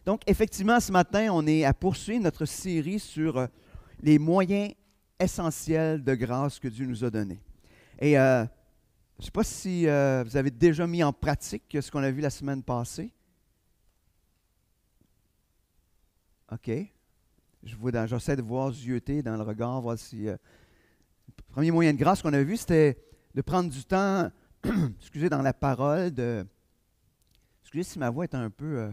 Donc, effectivement, ce matin, on est à poursuivre notre série sur les moyens essentiels de grâce que Dieu nous a donnés. Et je ne sais pas si vous avez déjà mis en pratique ce qu'on a vu la semaine passée. OK. J'essaie de voir zioter dans le regard, voir si... le premier moyen de grâce qu'on a vu, c'était de prendre du temps, excusez, dans la parole, excusez si ma voix est un peu...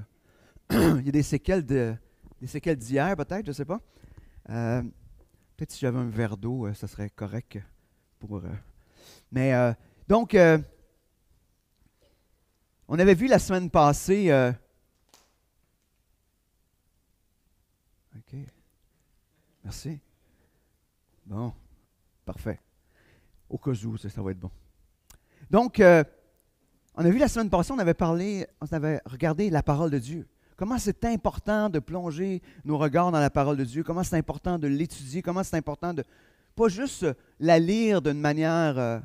il y a des séquelles d'hier, peut-être, je ne sais pas. Peut-être si j'avais un verre d'eau, ça serait correct pour... Donc, on avait vu la semaine passée... OK. Merci. Bon, parfait. Au cas où, ça va être bon. Donc, on a vu la semaine passée, on avait regardé la parole de Dieu. Comment c'est important de plonger nos regards dans la parole de Dieu, comment c'est important de l'étudier, comment c'est important de pas juste la lire d'une manière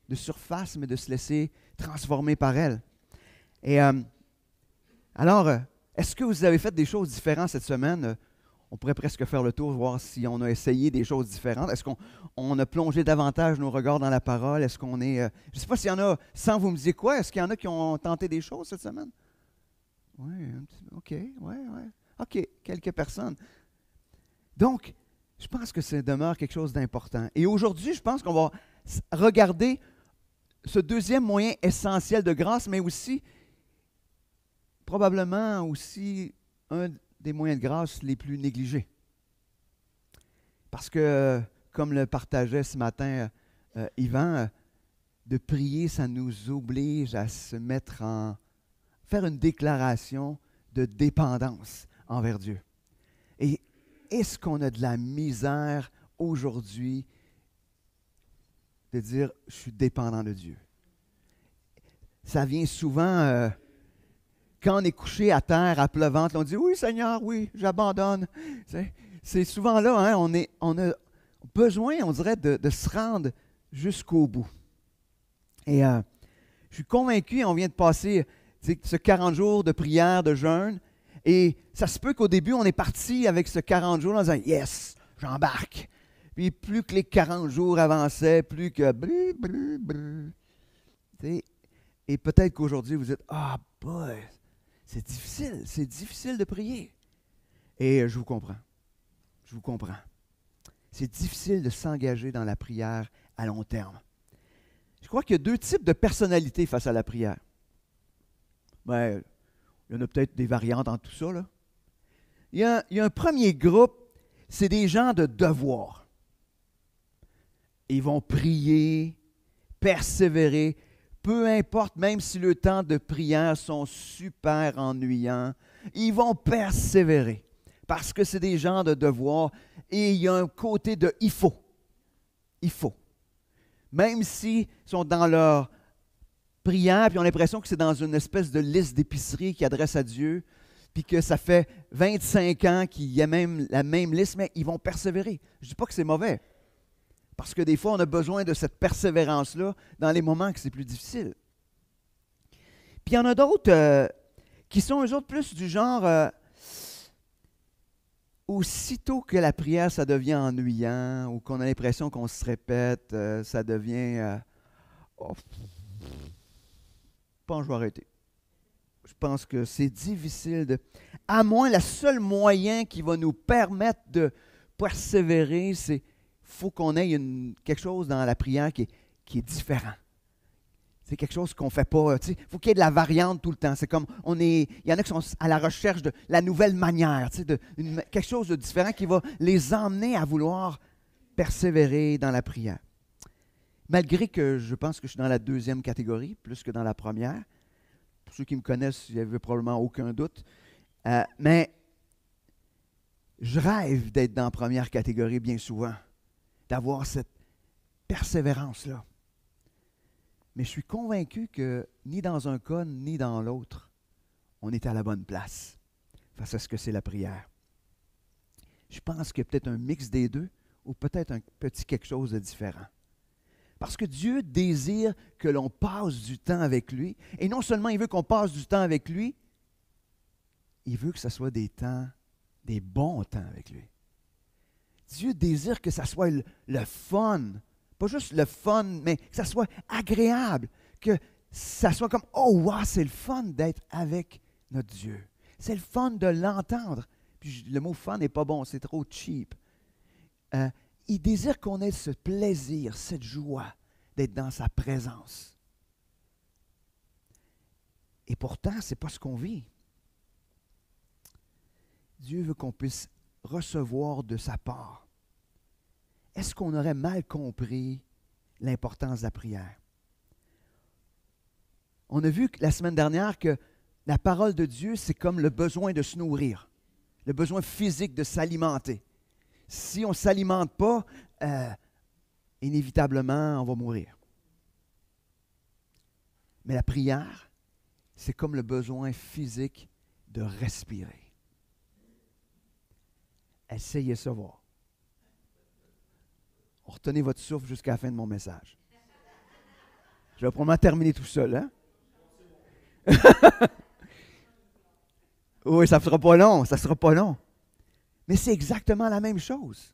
de surface, mais de se laisser transformer par elle. Et alors, est-ce que vous avez fait des choses différentes cette semaine? On pourrait presque faire le tour, voir si on a essayé des choses différentes. Est-ce qu'on a plongé davantage nos regards dans la parole? Est-ce qu'on est... je ne sais pas s'il y en a, sans vous me dire quoi, est-ce qu'il y en a qui ont tenté des choses cette semaine? Oui, OK, oui. OK, quelques personnes. Donc, je pense que ça demeure quelque chose d'important. Et aujourd'hui, je pense qu'on va regarder ce deuxième moyen essentiel de grâce, mais aussi, probablement aussi, un des moyens de grâce les plus négligés. Parce que, comme le partageait ce matin Yvan, de prier, ça nous oblige à faire une déclaration de dépendance envers Dieu. Et est-ce qu'on a de la misère aujourd'hui de dire « je suis dépendant de Dieu ». Ça vient souvent... quand on est couché à terre, à plat ventre, on dit « Oui, Seigneur, oui, j'abandonne ». C'est souvent là, hein, on a besoin, on dirait, de se rendre jusqu'au bout. Et je suis convaincu, on vient de passer ce 40 jours de prière, de jeûne, et ça se peut qu'au début, on est parti avec ce 40 jours en disant « Yes, j'embarque ». Puis plus que les 40 jours avançaient, plus que... Et peut-être qu'aujourd'hui, vous dites « Ah, boy ». C'est difficile de prier. Et je vous comprends. C'est difficile de s'engager dans la prière à long terme. Je crois qu'il y a deux types de personnalités face à la prière. Ben, il y en a peut-être des variantes en tout ça, là. Il y a un premier groupe, c'est des gens de devoir. Ils vont prier, persévérer, peu importe, même si le temps de prière sont super ennuyants, ils vont persévérer parce que c'est des gens de devoir et il y a un côté de « il faut ». Il faut. Même s'ils sont dans leur prière puis ont l'impression que c'est dans une espèce de liste d'épicerie qu'ils adressent à Dieu puis que ça fait 25 ans qu'il y a même la même liste, mais ils vont persévérer. Je ne dis pas que c'est mauvais. Parce que des fois, on a besoin de cette persévérance-là dans les moments que c'est plus difficile. Puis il y en a d'autres qui sont eux autres plus du genre, aussitôt que la prière, ça devient ennuyant ou qu'on a l'impression qu'on se répète, ça devient, je pense que je vais arrêter. Je pense que c'est difficile à moins, le seul moyen qui va nous permettre de persévérer, c'est faut qu'on ait quelque chose dans la prière qui est différent. C'est quelque chose qu'on ne fait pas. Il faut qu'il y ait de la variante tout le temps. C'est comme il y en a qui sont à la recherche de la nouvelle manière, quelque chose de différent qui va les emmener à vouloir persévérer dans la prière. Malgré que je pense que je suis dans la deuxième catégorie, plus que dans la première. Pour ceux qui me connaissent, il n'y avait probablement aucun doute. Mais je rêve d'être dans la première catégorie bien souvent, d'avoir cette persévérance-là. Mais je suis convaincu que ni dans un cas, ni dans l'autre, on est à la bonne place face à ce que c'est la prière. Je pense qu'il y a peut-être un mix des deux ou peut-être un petit quelque chose de différent. Parce que Dieu désire que l'on passe du temps avec lui. Et non seulement il veut qu'on passe du temps avec lui, il veut que ce soit des temps, des bons temps avec lui. Dieu désire que ça soit le fun. Pas juste le fun, mais que ça soit agréable. Que ça soit comme, oh wow, c'est le fun d'être avec notre Dieu. C'est le fun de l'entendre. Puis le mot fun n'est pas bon, c'est trop cheap. Il désire qu'on ait ce plaisir, cette joie d'être dans sa présence. Et pourtant, ce n'est pas ce qu'on vit. Dieu veut qu'on puisse recevoir de sa part. Est-ce qu'on aurait mal compris l'importance de la prière? On a vu la semaine dernière que la parole de Dieu, c'est comme le besoin de se nourrir, le besoin physique de s'alimenter. Si on ne s'alimente pas, inévitablement, on va mourir. Mais la prière, c'est comme le besoin physique de respirer. Essayez ça voir. Retenez votre souffle jusqu'à la fin de mon message. Je vais probablement terminer tout seul, hein? Oui, ça ne sera pas long, ça ne sera pas long. Mais c'est exactement la même chose.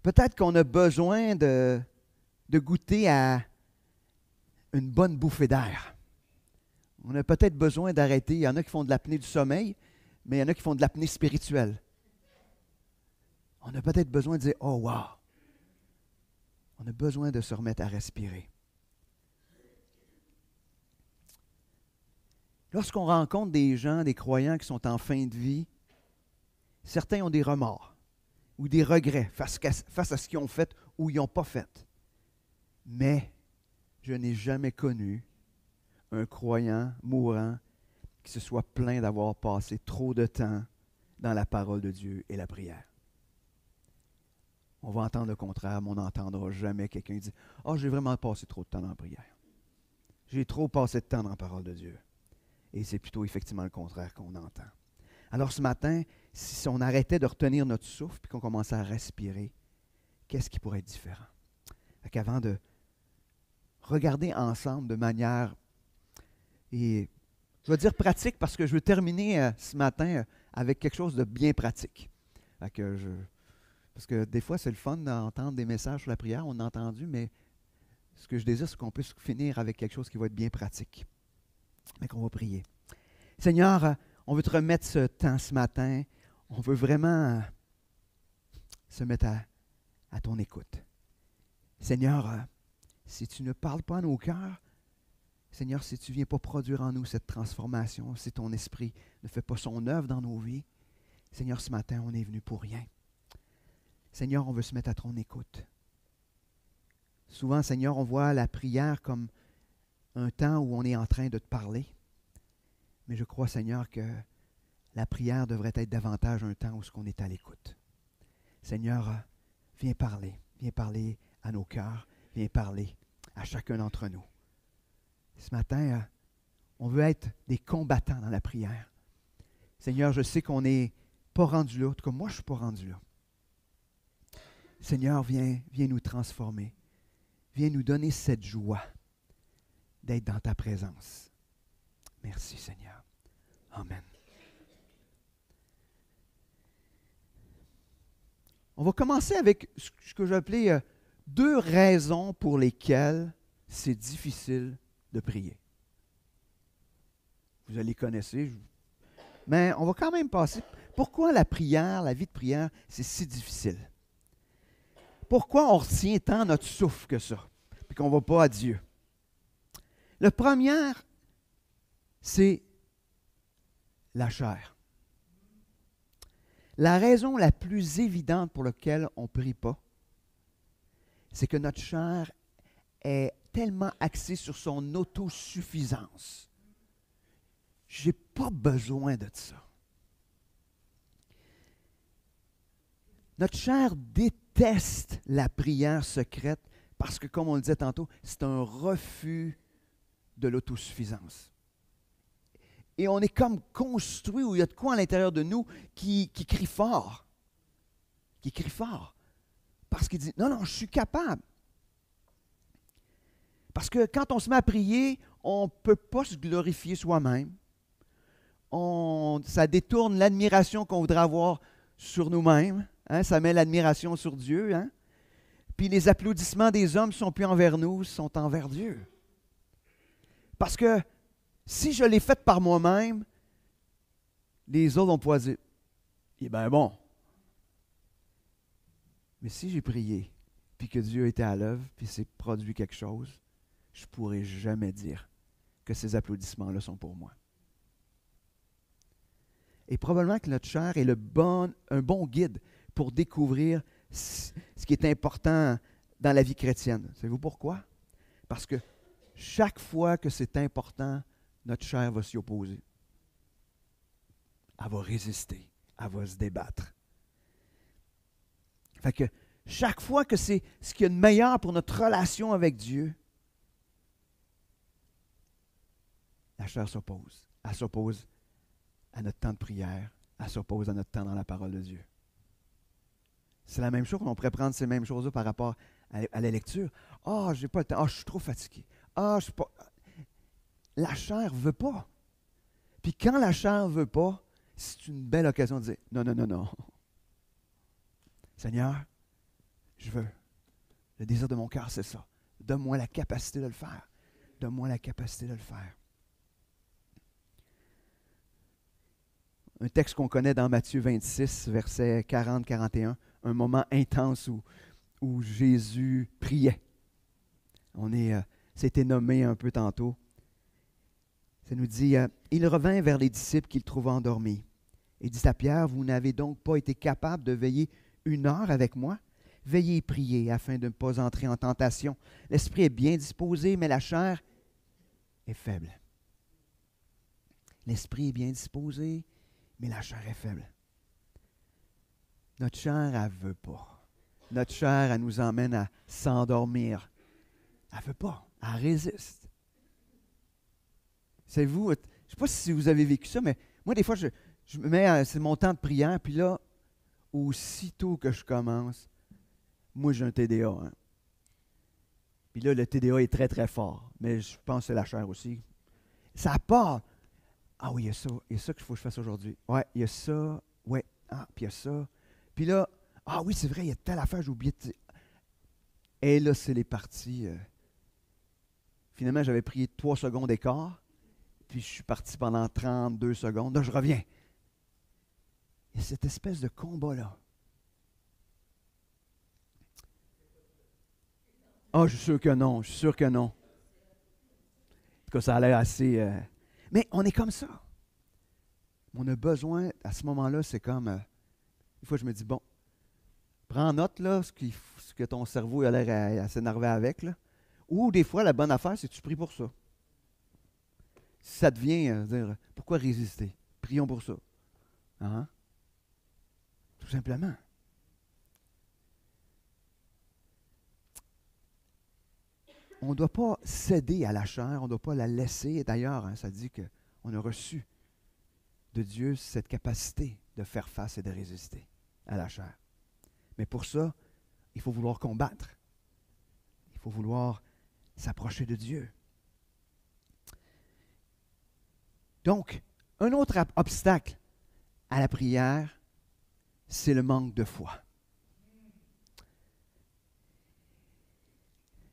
Peut-être qu'on a besoin de goûter à une bonne bouffée d'air. On a peut-être besoin d'arrêter. Il y en a qui font de l'apnée du sommeil, mais il y en a qui font de l'apnée spirituelle. On a peut-être besoin de dire, oh wow! On a besoin de se remettre à respirer. Lorsqu'on rencontre des gens, des croyants qui sont en fin de vie, certains ont des remords ou des regrets face à ce qu'ils ont fait ou ils n'ont pas fait. Mais je n'ai jamais connu un croyant mourant qui se soit plaint d'avoir passé trop de temps dans la parole de Dieu et la prière. On va entendre le contraire, mais on n'entendra jamais quelqu'un dire « Ah, j'ai vraiment passé trop de temps dans la prière. J'ai trop passé de temps dans la parole de Dieu. » Et c'est plutôt effectivement le contraire qu'on entend. Alors ce matin, si on arrêtait de retenir notre souffle et qu'on commençait à respirer, qu'est-ce qui pourrait être différent? Avant de regarder ensemble de manière, et je vais dire pratique parce que je veux terminer ce matin avec quelque chose de bien pratique. Parce que des fois, c'est le fun d'entendre des messages sur la prière, on a entendu, mais ce que je désire, c'est qu'on puisse finir avec quelque chose qui va être bien pratique. Mais qu'on va prier. Seigneur, on veut te remettre ce temps ce matin. On veut vraiment se mettre à ton écoute. Seigneur, si tu ne parles pas à nos cœurs, Seigneur, si tu ne viens pas produire en nous cette transformation, si ton esprit ne fait pas son œuvre dans nos vies, Seigneur, ce matin, on est venu pour rien. Seigneur, on veut se mettre à ton écoute. Souvent, Seigneur, on voit la prière comme un temps où on est en train de te parler. Mais je crois, Seigneur, que la prière devrait être davantage un temps où on est à l'écoute. Seigneur, viens parler à nos cœurs, viens parler à chacun d'entre nous. Ce matin, on veut être des combattants dans la prière. Seigneur, je sais qu'on n'est pas rendu là, en tout cas moi je ne suis pas rendu là. Seigneur, viens nous transformer. Viens nous donner cette joie d'être dans ta présence. Merci Seigneur. Amen. On va commencer avec ce que j'ai appelé 2 raisons pour lesquelles c'est difficile de prier. Vous allez connaître, mais on va quand même passer. Pourquoi la prière, la vie de prière, c'est si difficile? Pourquoi on retient tant notre souffle que ça, puis qu'on ne va pas à Dieu? Le premier, c'est la chair. La raison la plus évidente pour laquelle on ne prie pas, c'est que notre chair est tellement axée sur son autosuffisance. Je n'ai pas besoin de ça. Notre chair déteste la prière secrète parce que, comme on le disait tantôt, c'est un refus de l'autosuffisance. Et on est comme construit où il y a de quoi à l'intérieur de nous qui crie fort. Qui crie fort. Parce qu'il dit, non, je suis capable. Parce que quand on se met à prier, on ne peut pas se glorifier soi-même. ça détourne l'admiration qu'on voudrait avoir sur nous-mêmes. Hein? Ça met l'admiration sur Dieu. Hein? Puis les applaudissements des hommes ne sont plus envers nous, sont envers Dieu. Parce que si je l'ai fait par moi-même, les autres vont pouvoir dire, il est bien bon. Mais si j'ai prié, puis que Dieu était à l'œuvre, puis s'est produit quelque chose, je ne pourrai jamais dire que ces applaudissements-là sont pour moi. Et probablement que notre chair est un bon guide pour découvrir ce qui est important dans la vie chrétienne. Savez-vous pourquoi? Parce que chaque fois que c'est important, notre chair va s'y opposer. Elle va résister, elle va se débattre. Fait que chaque fois que c'est ce qu'il y a de meilleur pour notre relation avec Dieu, la chair s'oppose. Elle s'oppose à notre temps de prière, elle s'oppose à notre temps dans la parole de Dieu. C'est la même chose, on pourrait prendre ces mêmes choses-là par rapport à la lecture. Ah, j'ai pas le temps. Ah, je suis trop fatigué. Ah, je suis pas. La chair ne veut pas. Puis quand la chair ne veut pas, c'est une belle occasion de dire non, non, non, non. Seigneur, je veux. Le désir de mon cœur, c'est ça. Donne-moi la capacité de le faire. Donne-moi la capacité de le faire. Un texte qu'on connaît dans Matthieu 26, versets 40-41, un moment intense où Jésus priait. C'était nommé un peu tantôt. Ça nous dit, il revint vers les disciples qu'il trouva endormis. Et dit à Pierre, vous n'avez donc pas été capable de veiller 1 heure avec moi? Veillez et priez afin de ne pas entrer en tentation. L'esprit est bien disposé, mais la chair est faible. L'esprit est bien disposé, mais la chair est faible. Notre chair, elle ne veut pas. Notre chair, elle nous emmène à s'endormir. Elle ne veut pas. Elle résiste. Savez-vous, je ne sais pas si vous avez vécu ça, mais moi, des fois, je me mets, c'est mon temps de prière, puis là, aussitôt que je commence, moi, j'ai un TDA. Hein. Puis là, le TDA est très, très fort. Mais je pense que c'est la chair aussi. Ça part. Ah oui, il y a ça qu'il faut que je fasse aujourd'hui. Ouais, il y a ça. Ouais. Ah, puis il y a ça. Puis là, ah oui, c'est vrai, il y a telle affaire, j'ai oublié de dire. Et là, c'est les parties. Finalement, j'avais prié 3 secondes d'écart. Puis je suis parti pendant 32 secondes. Là, je reviens. Il y a cette espèce de combat-là. Ah, je suis sûr que non. Je suis sûr que non. En tout cas, ça a l'air assez... Mais on est comme ça. On a besoin, à ce moment-là, c'est comme... Des fois, je me dis, bon, prends en note là, ce que ton cerveau a l'air à s'énerver avec. Là. Ou des fois, la bonne affaire, c'est que tu pries pour ça. Si ça devient, dire, pourquoi résister? Prions pour ça. Hein? Tout simplement. On ne doit pas céder à la chair, on ne doit pas la laisser. Et d'ailleurs, hein, ça dit qu'on a reçu de Dieu cette capacité de faire face et de résister à la chair. Mais pour ça, il faut vouloir combattre. Il faut vouloir s'approcher de Dieu. Donc, un autre obstacle à la prière, c'est le manque de foi.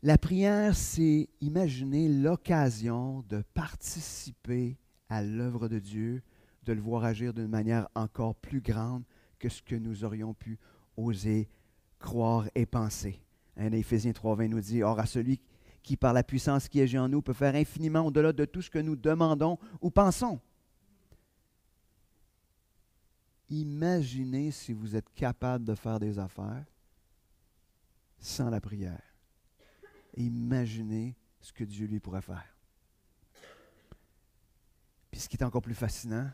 La prière, c'est imaginer l'occasion de participer à l'œuvre de Dieu, de le voir agir d'une manière encore plus grande que ce que nous aurions pu oser croire et penser. Hein, Éphésiens 3,20 nous dit, « Or à celui qui, par la puissance qui agit en nous, peut faire infiniment au-delà de tout ce que nous demandons ou pensons. » Imaginez si vous êtes capable de faire des affaires sans la prière. Imaginez ce que Dieu lui pourrait faire. Puis ce qui est encore plus fascinant,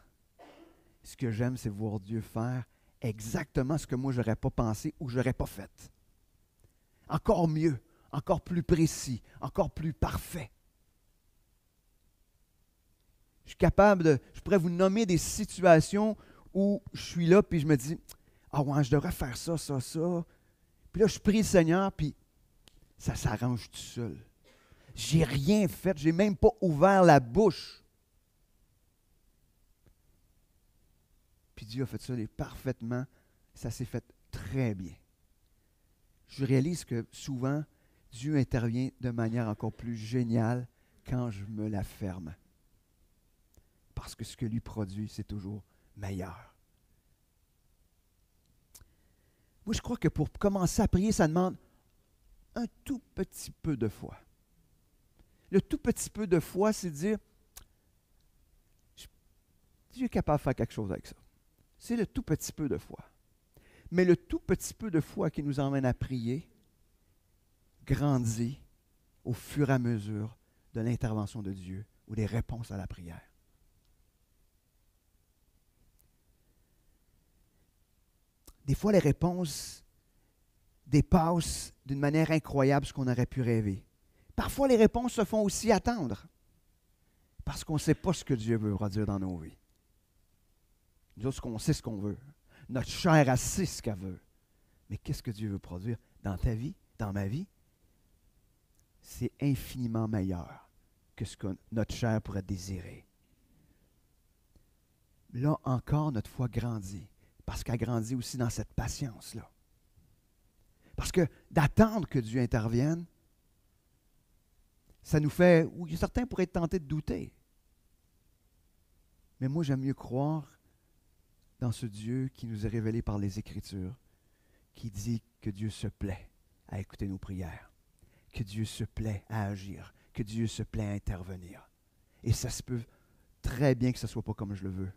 ce que j'aime, c'est voir Dieu faire exactement ce que moi, je n'aurais pas pensé ou je n'aurais pas fait. Encore mieux, encore plus précis, encore plus parfait. Je pourrais vous nommer des situations où je suis là, puis je me dis, ah ouais, je devrais faire ça, ça, ça. Puis là, je prie le Seigneur, puis ça s'arrange tout seul. J'ai rien fait, j'ai même pas ouvert la bouche. Puis Dieu a fait ça parfaitement. Ça s'est fait très bien. Je réalise que souvent, Dieu intervient de manière encore plus géniale quand je me la ferme. Parce que ce que lui produit, c'est toujours meilleur. Moi, je crois que pour commencer à prier, ça demande un tout petit peu de foi. Le tout petit peu de foi, c'est dire, Dieu est capable de faire quelque chose avec ça. C'est le tout petit peu de foi. Mais le tout petit peu de foi qui nous emmène à prier grandit au fur et à mesure de l'intervention de Dieu ou des réponses à la prière. Des fois, les réponses dépassent d'une manière incroyable ce qu'on aurait pu rêver. Parfois, les réponses se font aussi attendre parce qu'on ne sait pas ce que Dieu veut produire dans nos vies. Nous autres, on sait ce qu'on veut. Notre chair, elle sait ce qu'elle veut. Mais qu'est-ce que Dieu veut produire dans ta vie, dans ma vie? C'est infiniment meilleur que ce que notre chair pourrait désirer. Là encore, notre foi grandit, parce qu'elle grandit aussi dans cette patience-là. Parce que d'attendre que Dieu intervienne, ça nous fait, ou certains pourraient être tentés de douter. Mais moi, j'aime mieux croire dans ce Dieu qui nous est révélé par les Écritures, qui dit que Dieu se plaît à écouter nos prières, que Dieu se plaît à agir, que Dieu se plaît à intervenir. Et ça se peut très bien que ce ne soit pas comme je le veux.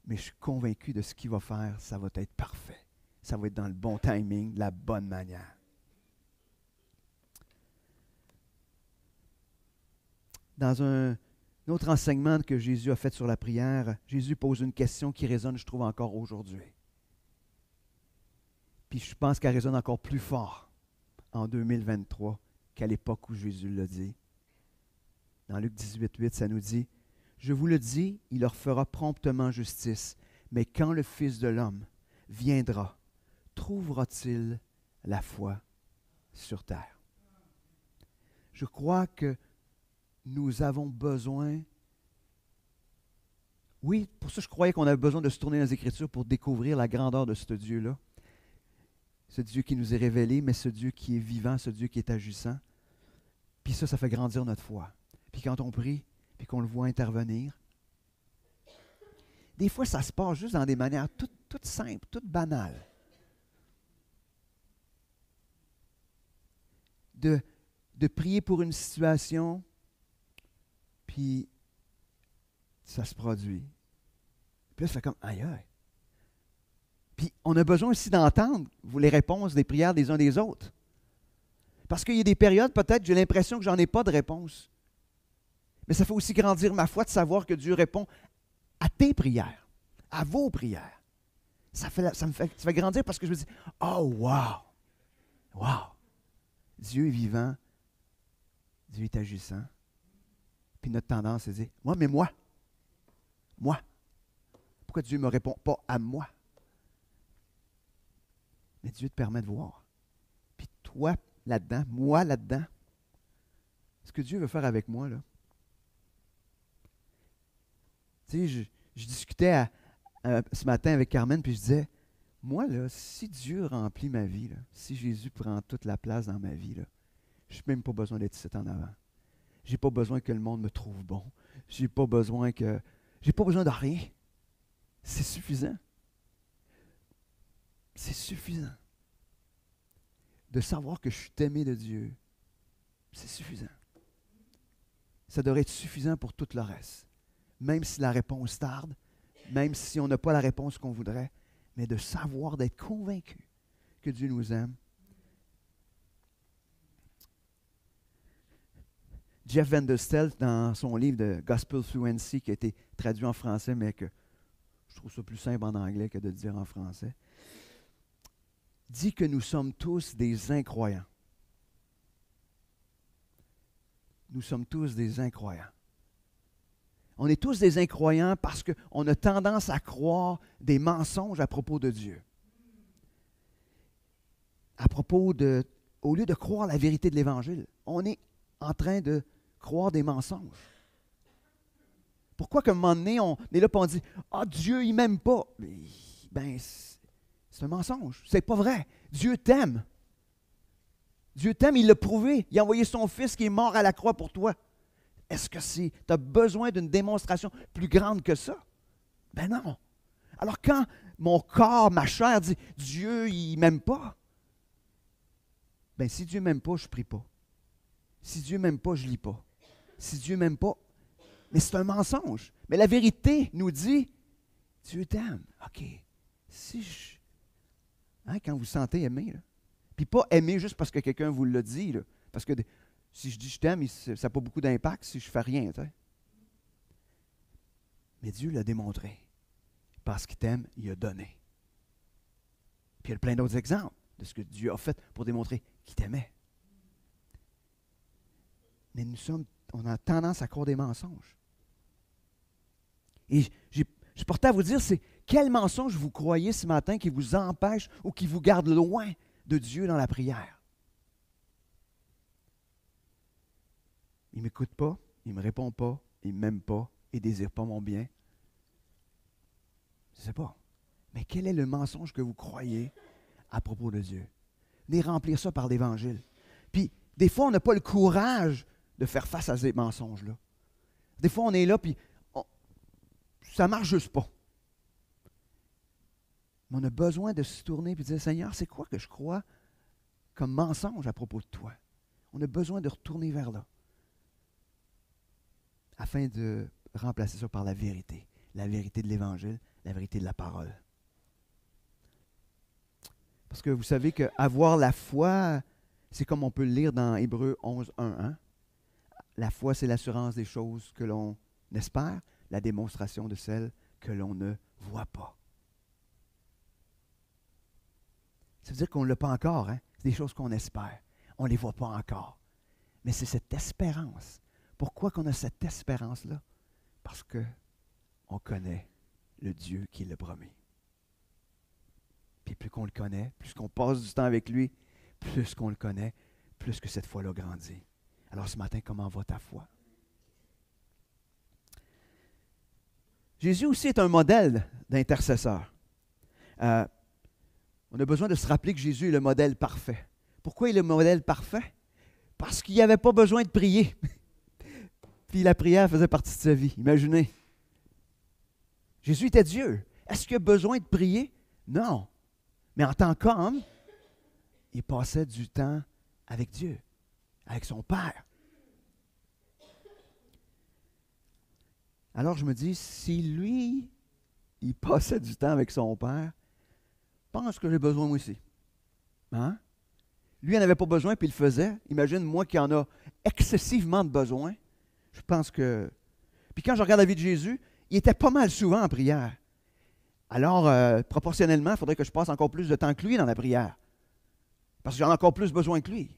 Mais je suis convaincu de ce qu'il va faire, ça va être parfait. Ça va être dans le bon timing, de la bonne manière. Dans un autre enseignement que Jésus a fait sur la prière, Jésus pose une question qui résonne, je trouve, encore aujourd'hui. Puis je pense qu'elle résonne encore plus fort en 2023 qu'à l'époque où Jésus l'a dit. Dans Luc 18:8, ça nous dit, « Je vous le dis, il leur fera promptement justice, mais quand le Fils de l'homme viendra, trouvera-t-il la foi sur terre? » Je crois que nous avons besoin, oui, pour ça je croyais qu'on avait besoin de se tourner dans les Écritures pour découvrir la grandeur de ce Dieu-là. Ce Dieu qui nous est révélé, mais ce Dieu qui est vivant, ce Dieu qui est agissant. Puis ça fait grandir notre foi. Puis quand on prie, puis qu'on le voit intervenir, des fois ça se passe juste dans des manières toutes simples, toutes banales. De prier pour une situation, puis ça se produit. Puis là, ça fait comme, aïe, aïe. Puis on a besoin aussi d'entendre les réponses des prières des uns des autres. Parce qu'il y a des périodes, peut-être, j'ai l'impression que j'en ai pas de réponse. Mais ça fait aussi grandir ma foi de savoir que Dieu répond à tes prières, à vos prières. Ça me fait grandir parce que je me dis, oh, wow! Wow! Dieu est vivant, Dieu est agissant. Puis notre tendance, c'est de dire, moi, mais moi. Moi. Pourquoi Dieu ne me répond pas à moi? Mais Dieu te permet de voir. Puis toi, là-dedans, moi, là-dedans, ce que Dieu veut faire avec moi, là. Tu sais, je discutais ce matin avec Carmen, puis je disais, moi, là, si Dieu remplit ma vie, là, si Jésus prend toute la place dans ma vie, là, je n'ai même pas besoin d'être ici en avant. Je n'ai pas besoin que le monde me trouve bon. Je n'ai pas besoin de rien. C'est suffisant. C'est suffisant. De savoir que je suis aimé de Dieu, c'est suffisant. Ça devrait être suffisant pour tout le reste. Même si la réponse tarde, même si on n'a pas la réponse qu'on voudrait, mais de savoir, d'être convaincu que Dieu nous aime. Jeff Vanderstelt, dans son livre de Gospel Fluency, qui a été traduit en français, mais que je trouve ça plus simple en anglais que de le dire en français, dit que nous sommes tous des incroyants. Nous sommes tous des incroyants. On est tous des incroyants parce qu'on a tendance à croire des mensonges à propos de Dieu. Au lieu de croire la vérité de l'Évangile, on est en train de croire des mensonges. Pourquoi qu'à un moment donné, on est là et on dit « Ah, Dieu, il ne m'aime pas. » Ben, c'est un mensonge. C'est pas vrai. Dieu t'aime. Dieu t'aime, il l'a prouvé. Il a envoyé son Fils qui est mort à la croix pour toi. Est-ce que tu as besoin d'une démonstration plus grande que ça? Ben non. Alors quand mon corps, ma chair dit « Dieu, il ne m'aime pas », ben si Dieu ne m'aime pas, je ne prie pas. Si Dieu ne m'aime pas, je ne lis pas. Si Dieu ne m'aime pas, mais c'est un mensonge. Mais la vérité nous dit « Dieu t'aime. » OK. Si je... Hein, quand vous sentez aimer, là. Puis pas aimer juste parce que quelqu'un vous l'a dit, là. Parce que si je dis je t'aime, ça n'a pas beaucoup d'impact si je ne fais rien. T'sais. Mais Dieu l'a démontré. Parce qu'il t'aime, il a donné. Puis il y a plein d'autres exemples de ce que Dieu a fait pour démontrer qu'il t'aimait. Mais on a tendance à croire des mensonges. Et je suis porté à vous dire, c'est quel mensonge vous croyez ce matin qui vous empêche ou qui vous garde loin de Dieu dans la prière? Il ne m'écoute pas, il ne me répond pas, il ne m'aime pas, il ne désire pas mon bien. Je ne sais pas. Mais quel est le mensonge que vous croyez à propos de Dieu? Venez remplir ça par l'Évangile. Puis, des fois, on n'a pas le courage de faire face à ces mensonges-là. Des fois, on est là, puis ça ne marche juste pas. Mais on a besoin de se tourner et de dire, Seigneur, c'est quoi que je crois comme mensonge à propos de toi? On a besoin de retourner vers là, afin de remplacer ça par la vérité de l'Évangile, la vérité de la parole. Parce que vous savez qu'avoir la foi, c'est comme on peut le lire dans Hébreux 11, 1, 1. La foi, c'est l'assurance des choses que l'on espère, la démonstration de celles que l'on ne voit pas. Ça veut dire qu'on ne l'a pas encore, hein? C'est des choses qu'on espère. On ne les voit pas encore. Mais c'est cette espérance. Pourquoi qu'on a cette espérance-là? Parce qu'on connaît le Dieu qui l'a promis. Puis plus qu'on le connaît, plus qu'on passe du temps avec lui, plus qu'on le connaît, plus que cette foi-là grandit. Alors ce matin, comment va ta foi? Jésus aussi est un modèle d'intercesseur. On a besoin de se rappeler que Jésus est le modèle parfait. Pourquoi il est le modèle parfait? Parce qu'il n'avait pas besoin de prier. Puis la prière faisait partie de sa vie. Imaginez. Jésus était Dieu. Est-ce qu'il a besoin de prier? Non. Mais en tant qu'homme, il passait du temps avec Dieu, avec son Père. Alors je me dis, si lui, il passait du temps avec son Père, je pense que j'ai besoin moi aussi. Hein? Lui, il n'en avait pas besoin, puis il le faisait. Imagine, moi qui en a excessivement de besoin, je pense que... Puis quand je regarde la vie de Jésus, il était pas mal souvent en prière. Alors, proportionnellement, il faudrait que je passe encore plus de temps que lui dans la prière. Parce que j'en ai encore plus besoin que lui.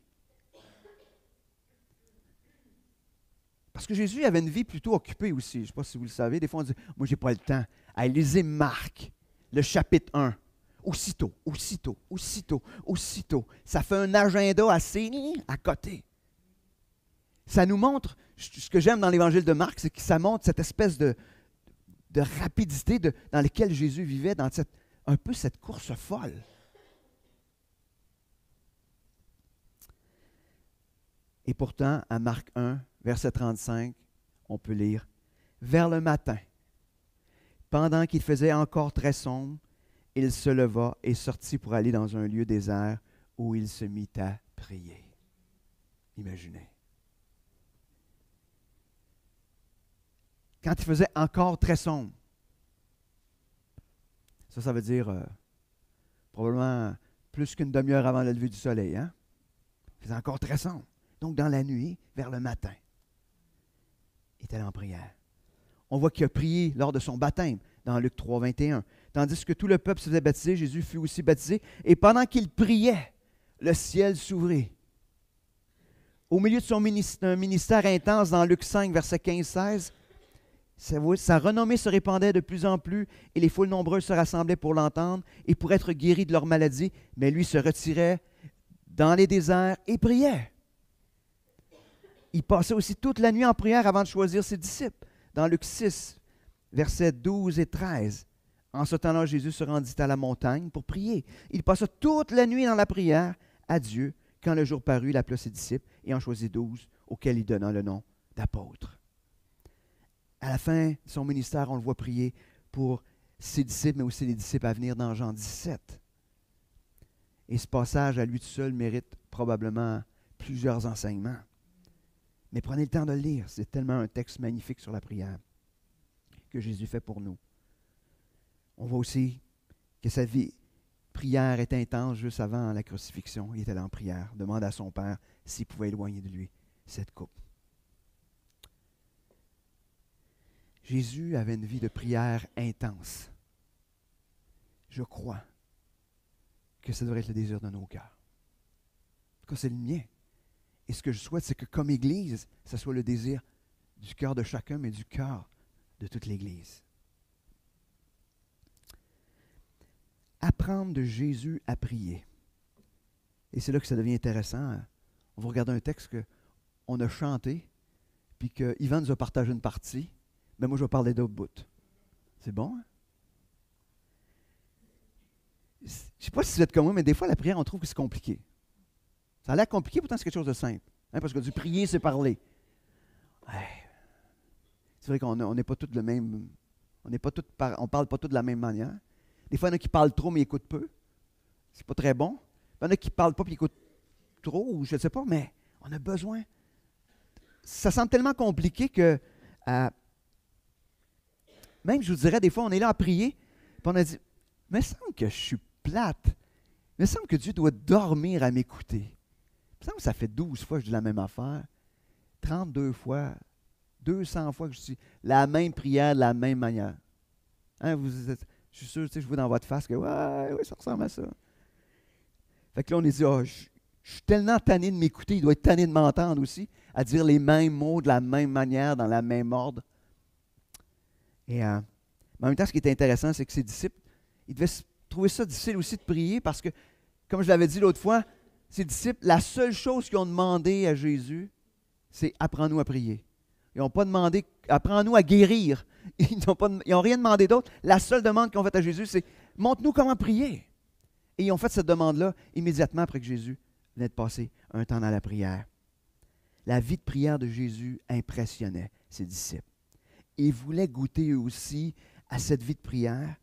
Parce que Jésus avait une vie plutôt occupée aussi. Je ne sais pas si vous le savez. Des fois, on dit, moi, je n'ai pas le temps. Allez, lisez Marc, le chapitre 1. Aussitôt. Ça fait un agenda assez à côté. Ça nous montre, ce que j'aime dans l'évangile de Marc, c'est que ça montre cette espèce de rapidité dans laquelle Jésus vivait, dans un peu cette course folle. Et pourtant, à Marc 1, verset 35, on peut lire, « Vers le matin, pendant qu'il faisait encore très sombre, il se leva et sortit pour aller dans un lieu désert où il se mit à prier. » Imaginez. Quand il faisait encore très sombre. Ça veut dire probablement plus qu'une demi-heure avant le lever du soleil. Hein? Il faisait encore très sombre. Donc, dans la nuit, vers le matin, il était en prière. On voit qu'il a prié lors de son baptême, dans Luc 3, 21. Tandis que tout le peuple se faisait baptiser, Jésus fut aussi baptisé. Et pendant qu'il priait, le ciel s'ouvrit. Au milieu de son ministère intense, dans Luc 5, verset 15-16, sa renommée se répandait de plus en plus et les foules nombreuses se rassemblaient pour l'entendre et pour être guéris de leur maladie. Mais lui se retirait dans les déserts et priait. Il passait aussi toute la nuit en prière avant de choisir ses disciples. Dans Luc 6, versets 12 et 13, en ce temps-là, Jésus se rendit à la montagne pour prier. Il passa toute la nuit dans la prière à Dieu. Quand le jour parut, il appela ses disciples et en choisit 12, auxquels il donna le nom d'apôtres. À la fin de son ministère, on le voit prier pour ses disciples, mais aussi les disciples à venir dans Jean 17. Et ce passage, à lui tout seul, mérite probablement plusieurs enseignements. Mais prenez le temps de le lire. C'est tellement un texte magnifique sur la prière que Jésus fait pour nous. On voit aussi que sa vie prière est intense juste avant la crucifixion. Il était là en prière, demande à son Père s'il pouvait éloigner de lui cette coupe. Jésus avait une vie de prière intense. Je crois que ça devrait être le désir de nos cœurs. En tout cas, c'est le mien. Et ce que je souhaite, c'est que comme Église, ce soit le désir du cœur de chacun, mais du cœur de toute l'Église. Apprendre de Jésus à prier. Et c'est là que ça devient intéressant. On va regarder un texte qu'on a chanté, puis que Yvan nous a partagé une partie, mais moi je vais parler d'autres bouts. C'est bon, hein? Je ne sais pas si vous êtes comme moi, mais des fois la prière, on trouve que c'est compliqué. Ça a l'air compliqué, pourtant c'est quelque chose de simple. Hein, parce que du prier, c'est parler. Ouais. C'est vrai qu'on n'est pas tous le même. On ne parle pas tous de la même manière. Des fois, il y en a qui parlent trop, mais ils écoutent peu. C'est pas très bon. Il y en a qui ne parlent pas, puis ils écoutent trop, ou je ne sais pas, mais on a besoin. Ça semble tellement compliqué que, même, je vous dirais, des fois, on est là à prier, puis on a dit, mais il me semble que je suis plate. Il me semble que Dieu doit dormir à m'écouter. Il me semble que ça fait 12 fois que je dis la même affaire, 32 fois, 200 fois que je dis la même prière de la même manière. Hein, je suis sûr, je vois dans votre face que ouais, ça ressemble à ça. Fait que là, on est dit, je suis tellement tanné de m'écouter, il doit être tanné de m'entendre aussi, à dire les mêmes mots de la même manière, dans la même ordre. Et en même temps, ce qui est intéressant, c'est que ses disciples, ils devaient trouver ça difficile aussi de prier parce que, comme je l'avais dit l'autre fois, ses disciples, la seule chose qu'ils ont demandé à Jésus, c'est « apprends-nous à prier ». Ils n'ont pas demandé « apprends-nous à guérir ». Ils n'ont rien demandé d'autre. La seule demande qu'ils ont faite à Jésus, c'est « montre-nous comment prier ». Et ils ont fait cette demande-là immédiatement après que Jésus venait de passer un temps dans la prière. La vie de prière de Jésus impressionnait ses disciples. Ils voulaient goûter eux aussi à cette vie de prière.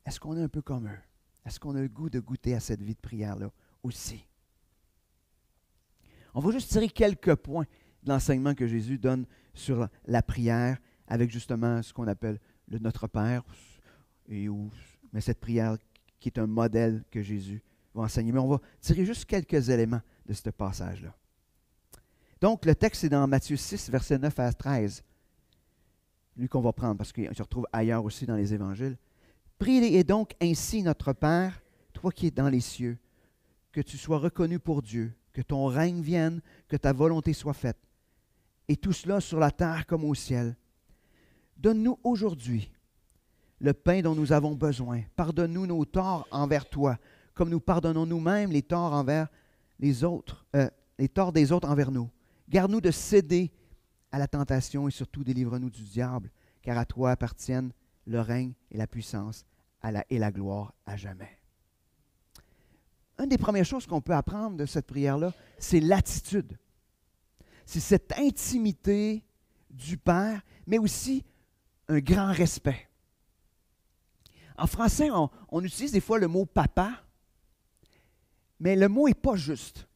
Est-ce qu'on est un peu comme eux? Est-ce qu'on a le goût de goûter à cette vie de prière-là aussi? On va juste tirer quelques points de l'enseignement que Jésus donne sur la prière avec justement ce qu'on appelle le Notre Père, mais cette prière qui est un modèle que Jésus va enseigner. Mais on va tirer juste quelques éléments de ce passage-là. Donc, le texte est dans Matthieu 6, versets 9 à 13. Lui qu'on va prendre parce qu'il se retrouve ailleurs aussi dans les évangiles. Priez donc ainsi, notre Père, toi qui es dans les cieux, que tu sois reconnu pour Dieu, que ton règne vienne, que ta volonté soit faite, et tout cela sur la terre comme au ciel. Donne-nous aujourd'hui le pain dont nous avons besoin. Pardonne-nous nos torts envers toi, comme nous pardonnons nous-mêmes les torts envers les autres, les torts des autres envers nous. Garde-nous de céder à la tentation et surtout délivre-nous du diable, car à toi appartiennent le règne et la puissance et la gloire à jamais. Une des premières choses qu'on peut apprendre de cette prière-là, c'est l'attitude. C'est cette intimité du Père, mais aussi un grand respect. En français, on utilise des fois le mot « papa », mais le mot n'est pas juste.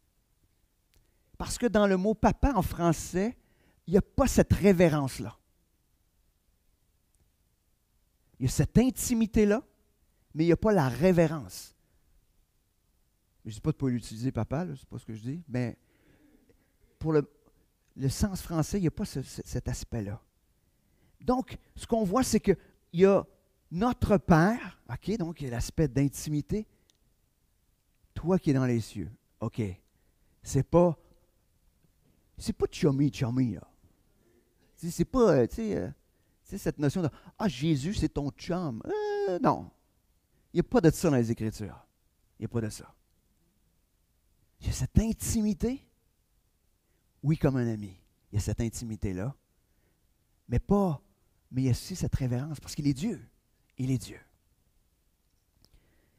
Parce que dans le mot « papa » en français, il n'y a pas cette révérence-là. Il y a cette intimité-là, mais il n'y a pas la révérence. Je ne dis pas de ne pas l'utiliser, papa, ce n'est pas ce que je dis, mais pour le sens français, il n'y a pas cet aspect-là. Donc, ce qu'on voit, c'est qu'il y a notre Père, OK, donc il y a l'aspect d'intimité. Toi qui es dans les cieux, OK. C'est pas chummy, là. C'est pas, cette notion de « Ah, Jésus, c'est ton chum ». Non. Il n'y a pas de ça dans les Écritures. Il n'y a pas de ça. Il y a cette intimité. Oui, comme un ami. Il y a cette intimité-là. Mais pas mais il y a aussi cette révérence parce qu'il est Dieu. Il est Dieu.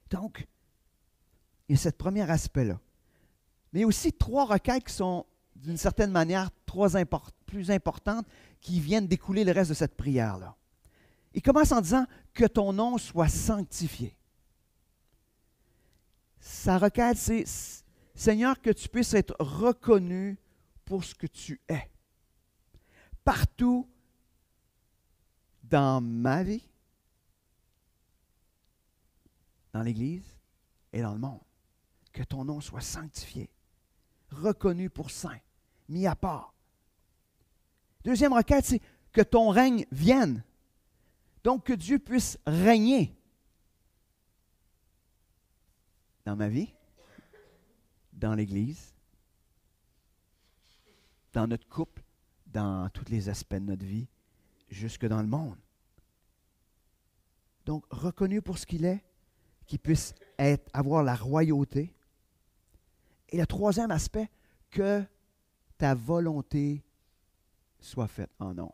Donc, il y a ce premier aspect-là. Mais il y a aussi 3 requêtes qui sont, d'une certaine manière, plus importantes, qui viennent découler le reste de cette prière-là. Il commence en disant que ton nom soit sanctifié. Sa requête, c'est Seigneur, que tu puisses être reconnu pour ce que tu es. Partout dans ma vie, dans l'Église et dans le monde. Que ton nom soit sanctifié, reconnu pour saint, mis à part. Deuxième requête, c'est que ton règne vienne. Donc, que Dieu puisse régner dans ma vie, dans l'Église, dans notre couple, dans tous les aspects de notre vie, jusque dans le monde. Donc, reconnu pour ce qu'il est, qu'il puisse avoir la royauté. Et le troisième aspect, que ta volonté soit faite. Oh non.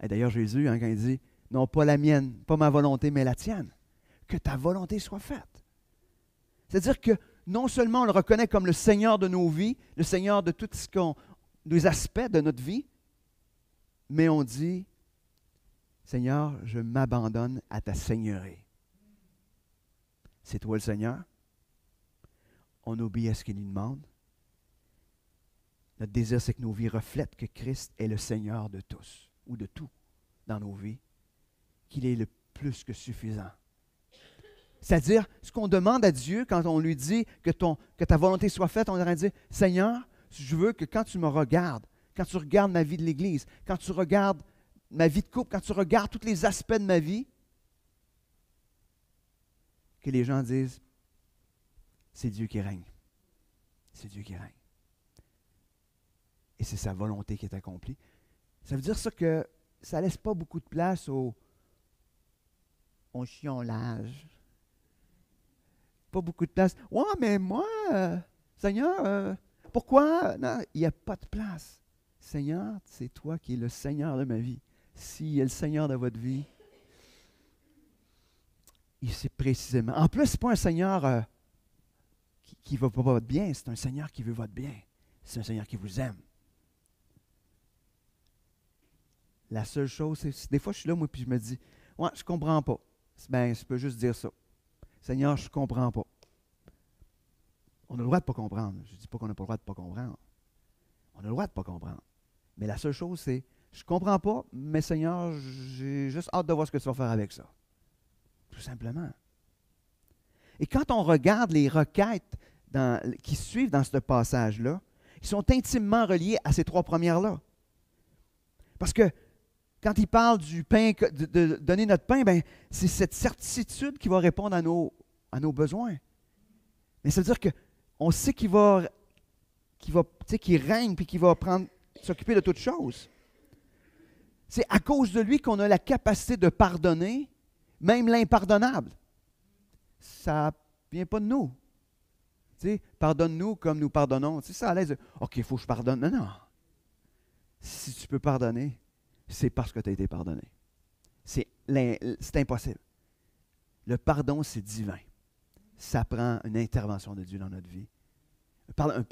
Et d'ailleurs, Jésus, quand il dit, non pas la mienne, pas ma volonté, mais la tienne, que ta volonté soit faite. C'est-à-dire que non seulement on le reconnaît comme le Seigneur de nos vies, le Seigneur de tous les aspects de notre vie, mais on dit, Seigneur, je m'abandonne à ta seigneurie. C'est toi le Seigneur. On obéit à ce qu'il nous demande. Notre désir, c'est que nos vies reflètent que Christ est le Seigneur de tous, ou de tout dans nos vies, qu'il est le plus que suffisant. C'est-à-dire, ce qu'on demande à Dieu quand on lui dit que ta volonté soit faite, on devrait dire, Seigneur, je veux que quand tu me regardes, quand tu regardes ma vie de l'Église, quand tu regardes ma vie de couple, quand tu regardes tous les aspects de ma vie, que les gens disent, c'est Dieu qui règne. C'est Dieu qui règne. Et c'est sa volonté qui est accomplie. Ça veut dire ça que ça ne laisse pas beaucoup de place au chiolage. Pas beaucoup de place. Ouais, mais moi, Seigneur, pourquoi? Non, il n'y a pas de place. Seigneur, c'est toi qui es le Seigneur de ma vie. S'il est le Seigneur de votre vie, il sait précisément. En plus, ce n'est pas un Seigneur qui ne veut pas votre bien, c'est un Seigneur qui veut votre bien. C'est un Seigneur qui vous aime. La seule chose, c'est des fois je suis là, moi, puis je me dis, ouais, je ne comprends pas. Ben, je peux juste dire ça. Seigneur, je ne comprends pas. On a le droit de ne pas comprendre. Je ne dis pas qu'on n'a pas le droit de ne pas comprendre. On a le droit de ne pas comprendre. Mais la seule chose, c'est, je ne comprends pas, mais Seigneur, j'ai juste hâte de voir ce que tu vas faire avec ça. Tout simplement. Et quand on regarde les requêtes qui suivent dans ce passage-là, ils sont intimement reliés à ces 3 premières-là. Parce que quand il parle du pain, de donner notre pain, ben, c'est cette certitude qui va répondre à nos besoins. Mais ça veut dire qu'on sait qu'il règne puis qu'il va s'occuper de toutes choses. C'est à cause de lui qu'on a la capacité de pardonner, même l'impardonnable. Ça ne vient pas de nous. Pardonne-nous comme nous pardonnons. Ça à l'aise. OK, il faut que je pardonne. Non, non. Si tu peux pardonner, c'est parce que tu as été pardonné. C'est impossible. Le pardon, c'est divin. Ça prend une intervention de Dieu dans notre vie.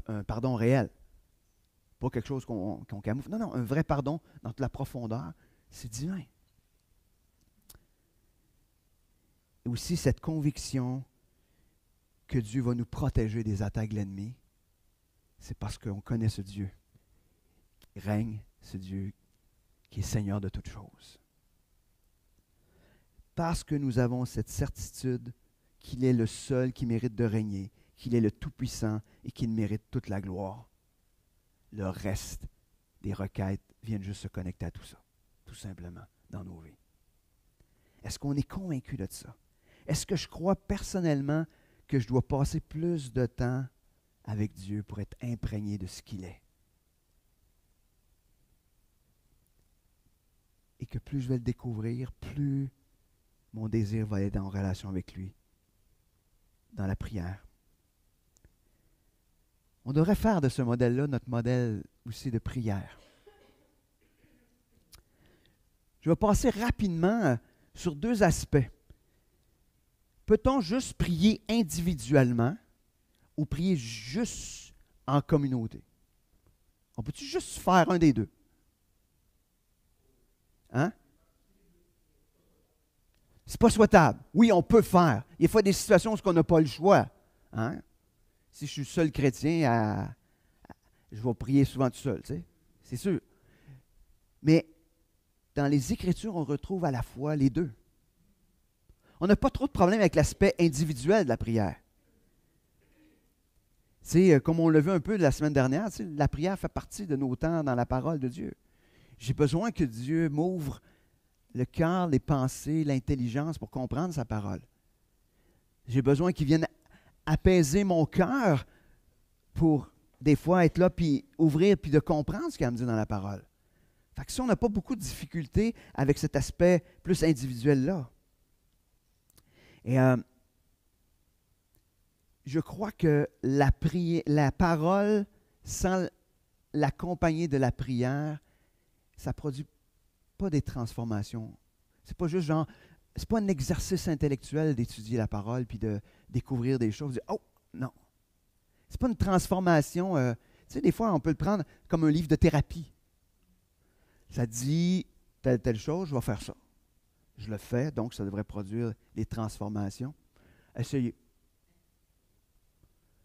Un pardon réel. Pas quelque chose qu'on camoufle. Non, non, un vrai pardon dans toute la profondeur, c'est divin. Et aussi cette conviction que Dieu va nous protéger des attaques de l'ennemi, c'est parce qu'on connaît ce Dieu qui règne, ce Dieu qui est Seigneur de toutes choses. Parce que nous avons cette certitude qu'il est le seul qui mérite de régner, qu'il est le Tout-Puissant et qu'il mérite toute la gloire, le reste des requêtes viennent juste se connecter à tout ça, tout simplement, dans nos vies. Est-ce qu'on est convaincu de ça? Est-ce que je crois personnellement que je dois passer plus de temps avec Dieu pour être imprégné de ce qu'il est? Et que plus je vais le découvrir, plus mon désir va être en relation avec lui, dans la prière. On devrait faire de ce modèle-là notre modèle aussi de prière. Je vais passer rapidement sur 2 aspects. Peut-on juste prier individuellement ou prier juste en communauté? On peut-tu juste faire un des deux? Hein? C'est pas souhaitable. Oui, on peut faire. Il y a des situations où on n'a pas le choix. Hein? Si je suis seul chrétien, je vais prier souvent tout seul, tu sais. C'est sûr. Mais dans les Écritures, on retrouve à la fois les deux. On n'a pas trop de problème avec l'aspect individuel de la prière. Tu sais, comme on l'a vu un peu la semaine dernière, tu sais, la prière fait partie de nos temps dans la parole de Dieu. J'ai besoin que Dieu m'ouvre le cœur, les pensées, l'intelligence pour comprendre sa parole. J'ai besoin qu'il vienne apaiser mon cœur pour des fois être là, puis ouvrir, puis de comprendre ce qu'il me dit dans la parole. Fait que si on n'a pas beaucoup de difficultés avec cet aspect plus individuel-là. Et je crois que la parole, sans l'accompagner de la prière, ça ne produit pas des transformations. C'est pas juste genre, c'est pas un exercice intellectuel d'étudier la parole puis de découvrir des choses. Oh, non. C'est pas une transformation. Tu sais, des fois, on peut le prendre comme un livre de thérapie. Ça dit telle chose, je vais faire ça. Je le fais, donc ça devrait produire des transformations. Essayez.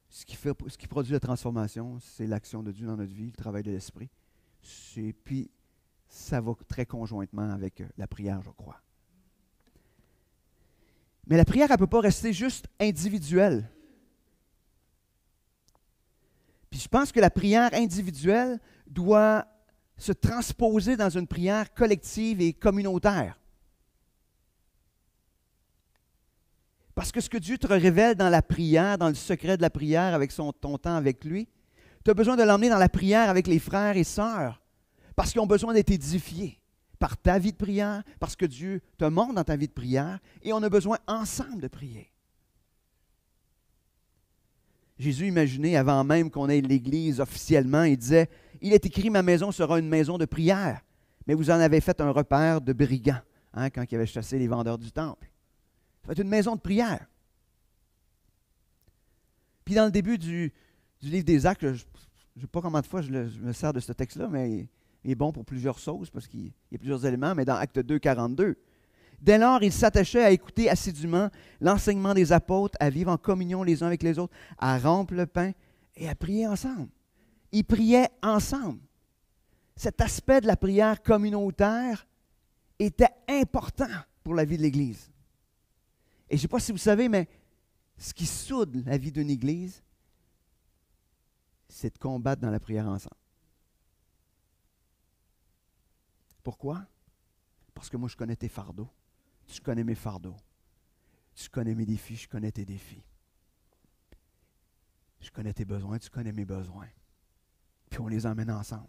Ce qui produit la transformation, c'est l'action de Dieu dans notre vie, le travail de l'Esprit. Puis, ça va très conjointement avec la prière, je crois. Mais la prière, elle ne peut pas rester juste individuelle. Puis je pense que la prière individuelle doit se transposer dans une prière collective et communautaire. Parce que ce que Dieu te révèle dans la prière, dans le secret de la prière, avec ton temps avec lui, tu as besoin de l'emmener dans la prière avec les frères et sœurs, parce qu'ils ont besoin d'être édifiés par ta vie de prière, parce que Dieu te montre dans ta vie de prière, et on a besoin ensemble de prier. Jésus imaginait, avant même qu'on ait l'Église officiellement, il disait, « Il est écrit, ma maison sera une maison de prière, mais vous en avez fait un repère de brigands, hein, quand il avait chassé les vendeurs du temple. » Ça va être une maison de prière. Puis dans le début du livre des Actes, je ne sais pas combien de fois je me sers de ce texte-là, mais il est bon pour plusieurs sauces, parce qu'il y a plusieurs éléments, mais dans Acte 2, 42, dès lors, ils s'attachaient à écouter assidûment l'enseignement des apôtres, à vivre en communion les uns avec les autres, à rompre le pain et à prier ensemble. Ils priaient ensemble. Cet aspect de la prière communautaire était important pour la vie de l'Église. Et je ne sais pas si vous savez, mais ce qui soude la vie d'une Église, c'est de combattre dans la prière ensemble. Pourquoi? Parce que moi, je connais tes fardeaux. Tu connais mes fardeaux. Tu connais mes défis, je connais tes défis. Je connais tes besoins, tu connais mes besoins. Puis on les emmène ensemble.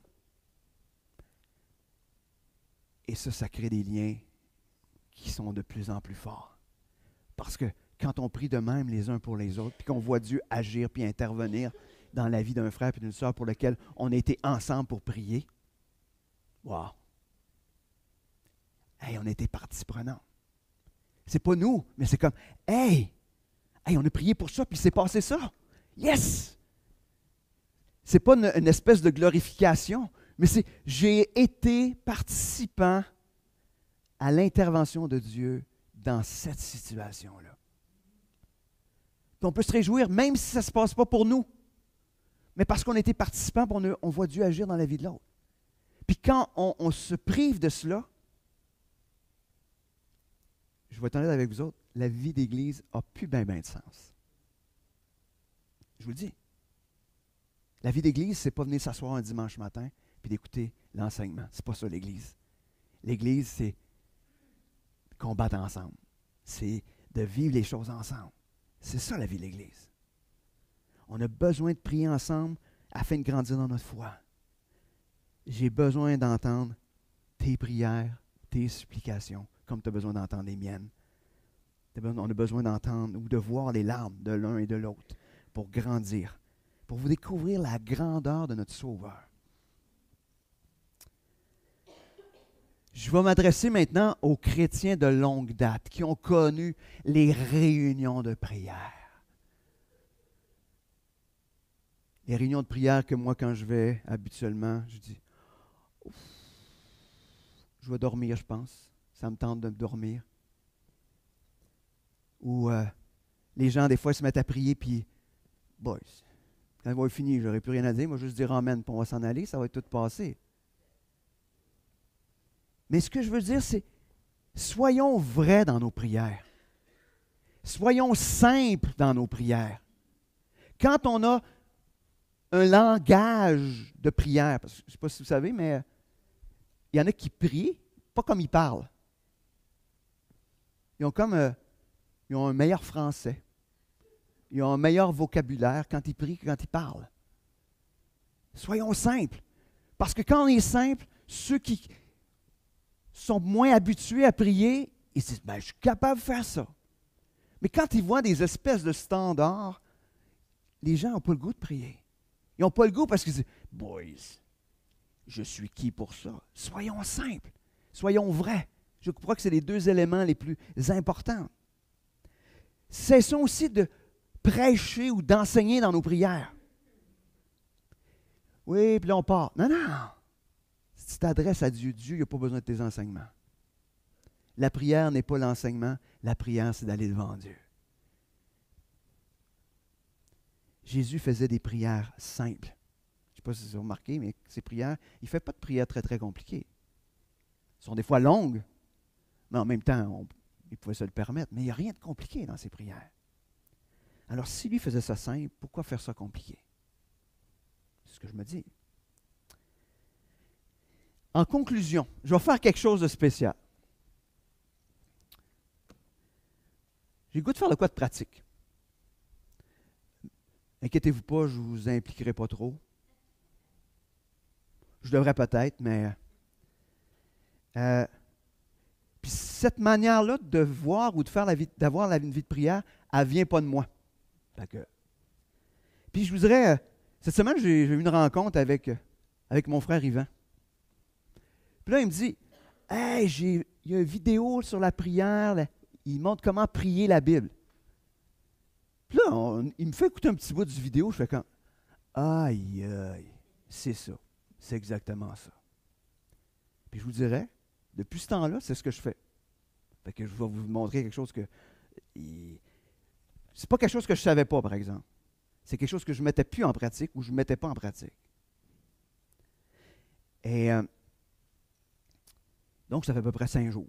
Et ça crée des liens qui sont de plus en plus forts. Parce que quand on prie de même les uns pour les autres, puis qu'on voit Dieu agir puis intervenir dans la vie d'un frère et d'une sœur pour lequel on a été ensemble pour prier, wow! Hey, on a été partie prenante. C'est pas nous, mais c'est comme, hey, on a prié pour ça, puis c'est passé ça. Yes! C'est pas une espèce de glorification, mais c'est, j'ai été participant à l'intervention de Dieu dans cette situation-là. Puis on peut se réjouir, même si ça ne se passe pas pour nous, mais parce qu'on a été participant, on voit Dieu agir dans la vie de l'autre. Puis quand on se prive de cela, je vais être honnête avec vous autres, la vie d'Église n'a plus bien de sens. Je vous le dis. La vie d'Église, ce n'est pas venir s'asseoir un dimanche matin et d'écouter l'enseignement. Ce n'est pas ça l'Église. L'Église, c'est combattre ensemble. C'est de vivre les choses ensemble. C'est ça la vie de l'Église. On a besoin de prier ensemble afin de grandir dans notre foi. J'ai besoin d'entendre tes prières, tes supplications, comme tu as besoin d'entendre les miennes. On a besoin d'entendre ou de voir les larmes de l'un et de l'autre pour grandir, pour vous découvrir la grandeur de notre Sauveur. Je vais m'adresser maintenant aux chrétiens de longue date qui ont connu les réunions de prière. Les réunions de prière que moi, quand je vais habituellement, je dis, ouf, je vais dormir, je pense. Ça me tente de dormir. Ou les gens, des fois, se mettent à prier, puis, boys, quand on va finir, j'aurai plus rien à dire, moi, juste dire amen, puis on va s'en aller, ça va être tout passé. Mais ce que je veux dire, c'est, soyons vrais dans nos prières. Soyons simples dans nos prières. Quand on a un langage de prière, parce que je ne sais pas si vous savez, mais il y en a qui prient, pas comme ils parlent. Ils ont un meilleur français. Ils ont un meilleur vocabulaire quand ils prient que quand ils parlent. Soyons simples. Parce que quand on est simple, ceux qui sont moins habitués à prier, ils se disent, ben, je suis capable de faire ça. Mais quand ils voient des espèces de standards, les gens n'ont pas le goût de prier. Ils n'ont pas le goût parce qu'ils disent, boys, je suis qui pour ça? Soyons simples. Soyons vrais. Je crois que c'est les deux éléments les plus importants. Cessons aussi de prêcher ou d'enseigner dans nos prières. Oui, puis là on part. Non, non. Si tu t'adresses à Dieu, Dieu n'a pas besoin de tes enseignements. La prière n'est pas l'enseignement. La prière, c'est d'aller devant Dieu. Jésus faisait des prières simples. Je ne sais pas si vous avez remarqué, mais ces prières, il ne fait pas de prières très, très compliquées. Elles sont des fois longues, mais en même temps, il pouvait se le permettre. Mais il n'y a rien de compliqué dans ces prières. Alors, si lui faisait ça simple, pourquoi faire ça compliqué? C'est ce que je me dis. En conclusion, je vais faire quelque chose de spécial. J'ai le goût de faire de quoi de pratique. Inquiétez-vous pas, je ne vous impliquerai pas trop. Je devrais peut-être, mais... puis cette manière-là de voir ou de faire d'avoir une vie de prière, elle ne vient pas de moi. Puis je vous dirais, cette semaine, j'ai eu une rencontre avec mon frère Yvan. Puis là, il me dit, « Hey, il y a une vidéo sur la prière, là, il montre comment prier la Bible. » Puis là, il me fait écouter un petit bout du vidéo, je fais comme, « Aïe, aïe, c'est ça, c'est exactement ça. » Puis je vous dirais, depuis ce temps-là, c'est ce que je fais. Fait que je vais vous montrer quelque chose que... C'est pas quelque chose que je ne savais pas, par exemple. C'est quelque chose que je ne mettais plus en pratique ou je ne mettais pas en pratique. Et donc, ça fait à peu près 5 jours,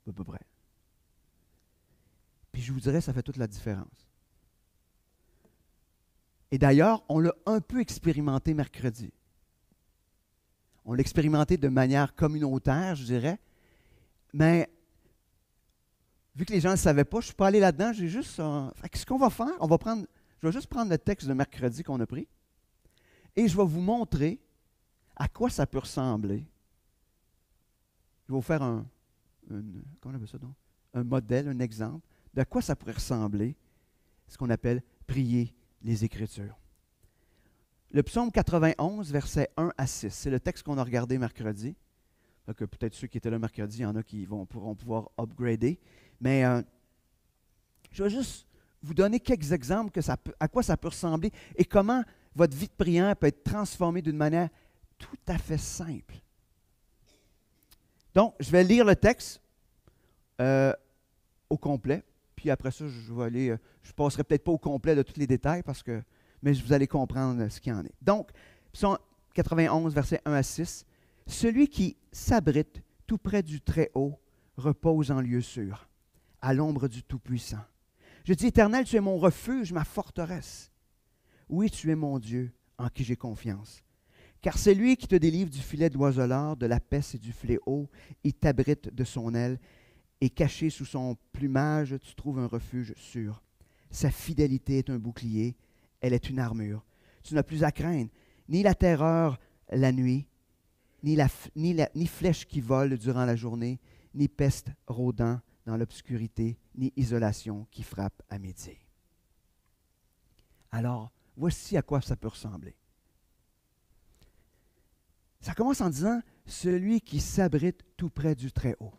à peu près. Puis je vous dirais, ça fait toute la différence. Et d'ailleurs, on l'a un peu expérimenté mercredi. On l'a expérimenté de manière communautaire, je dirais. Mais vu que les gens ne le savaient pas, je ne suis pas allé là-dedans. J'ai juste... ce qu'on va faire, je vais juste prendre le texte de mercredi qu'on a pris et je vais vous montrer à quoi ça peut ressembler. Je vais vous faire comment on appelle ça donc? Un modèle, un exemple de quoi ça pourrait ressembler, ce qu'on appelle prier les Écritures. Le psaume 91, versets 1 à 6, c'est le texte qu'on a regardé mercredi. Donc, peut-être ceux qui étaient là mercredi, il y en a qui pourront pouvoir upgrader. Mais je vais juste vous donner quelques exemples à quoi ça peut ressembler et comment votre vie de prière peut être transformée d'une manière tout à fait simple. Donc, je vais lire le texte au complet. Puis après ça, je ne passerai peut-être pas au complet de tous les détails mais vous allez comprendre ce qu'il y en est. Donc, psaume 91, versets 1 à 6. « Celui qui s'abrite tout près du Très-Haut repose en lieu sûr, à l'ombre du Tout-Puissant. Je dis, Éternel, tu es mon refuge, ma forteresse. Oui, tu es mon Dieu, en qui j'ai confiance. Car c'est lui qui te délivre du filet de l'oiseleur, de la peste et du fléau. Il t'abrite de son aile, et caché sous son plumage, tu trouves un refuge sûr. Sa fidélité est un bouclier, elle est une armure. Tu n'as plus à craindre ni la terreur la nuit, ni flèche qui vole durant la journée, ni peste rôdant dans l'obscurité, ni isolation qui frappe à midi. » Alors, voici à quoi ça peut ressembler. Ça commence en disant, celui qui s'abrite tout près du Très-Haut.